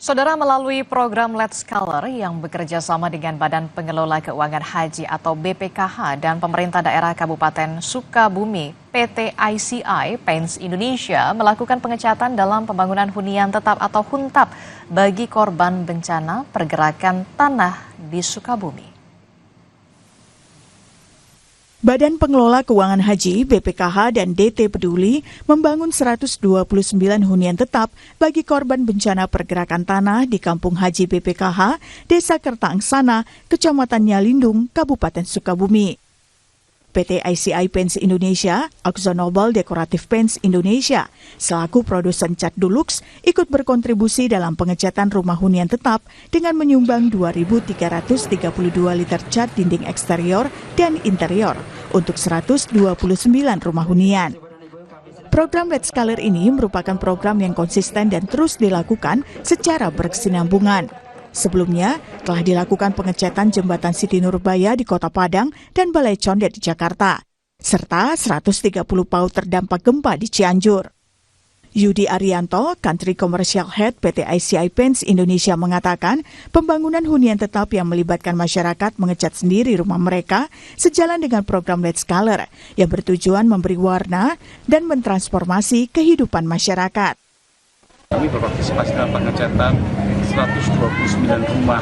Saudara, melalui program Let's Scholar yang bekerja sama dengan Badan Pengelola Keuangan Haji atau BPKH dan pemerintah daerah Kabupaten Sukabumi, PT ICI Paints Indonesia melakukan pengecatan dalam pembangunan hunian tetap atau huntap bagi korban bencana pergerakan tanah di Sukabumi. Badan Pengelola Keuangan Haji, BPKH, dan DT Peduli membangun 129 hunian tetap bagi korban bencana pergerakan tanah di Kampung Haji BPKH, Desa Kertaangsana, Kecamatan Nyalindung, Kabupaten Sukabumi. PT ICI Paints Indonesia, AkzoNobel Decorative Paints Indonesia, selaku produsen cat Dulux, ikut berkontribusi dalam pengecatan rumah hunian tetap dengan menyumbang 2.332 liter cat dinding eksterior dan interior untuk 129 rumah hunian. Program Let's Scholar ini merupakan program yang konsisten dan terus dilakukan secara berkesinambungan. Sebelumnya, telah dilakukan pengecatan jembatan Siti Nurbaya di Kota Padang dan Balai Condet di Jakarta, serta 130 PAUD terdampak gempa di Cianjur. Yudi Arianto, Country Commercial Head PT ICI Paints Indonesia mengatakan, pembangunan hunian tetap yang melibatkan masyarakat mengecat sendiri rumah mereka sejalan dengan program Let's Scholar yang bertujuan memberi warna dan mentransformasi kehidupan masyarakat. Kami berpartisipasi dalam pengecatan 129 rumah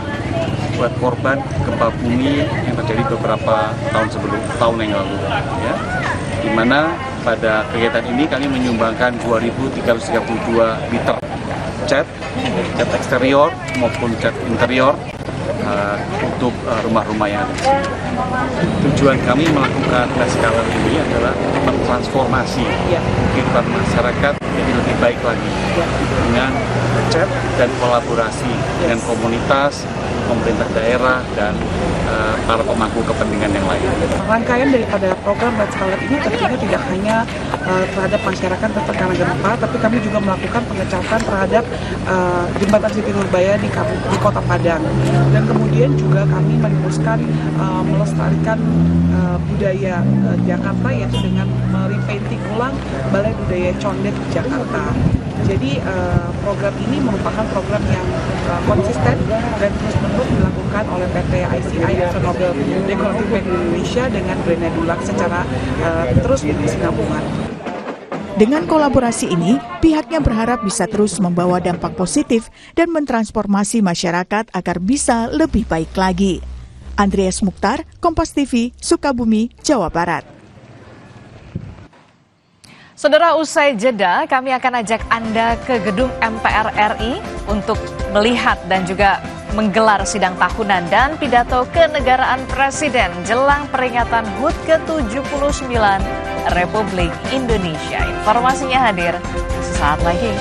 buat korban gempa bumi yang terjadi beberapa tahun yang lalu, ya. Di mana pada kegiatan ini kami menyumbangkan 2.332 liter cat eksterior maupun cat interior untuk rumah-rumah yang ada di sini. Tujuan kami melakukan Let's Scholar ini adalah mentransformasi kehidupan masyarakat jadi lebih baik lagi dengan cat dan kolaborasi dengan komunitas, pemerintah daerah, dan para pemangku kepentingan yang lain. Rangkaian daripada program Let's Scholar ini tentunya tidak hanya terhadap masyarakat terkena gempa, tapi kami juga melakukan pengecatan terhadap jembatan Siti Nurbaya di Kota Padang. Dan kemudian juga kami meneruskan melestarikan budaya Jakarta, yaitu dengan merepainting ulang Balai Budaya Condet di Jakarta. Jadi program ini merupakan program yang konsisten dan terus-menerus dilakukan oleh PT ICI AkzoNobel Decorative Paints Indonesia dengan brand Dulux secara terus berkesinambungan. Dengan kolaborasi ini, pihaknya berharap bisa terus membawa dampak positif dan mentransformasi masyarakat agar bisa lebih baik lagi. Andreas Mukhtar, Kompas TV, Sukabumi, Jawa Barat. Saudara, usai jeda, kami akan ajak Anda ke gedung MPR RI untuk melihat dan juga menggelar sidang tahunan dan pidato kenegaraan Presiden jelang peringatan HUT ke-79 Republik Indonesia. Informasinya hadir sesaat lagi.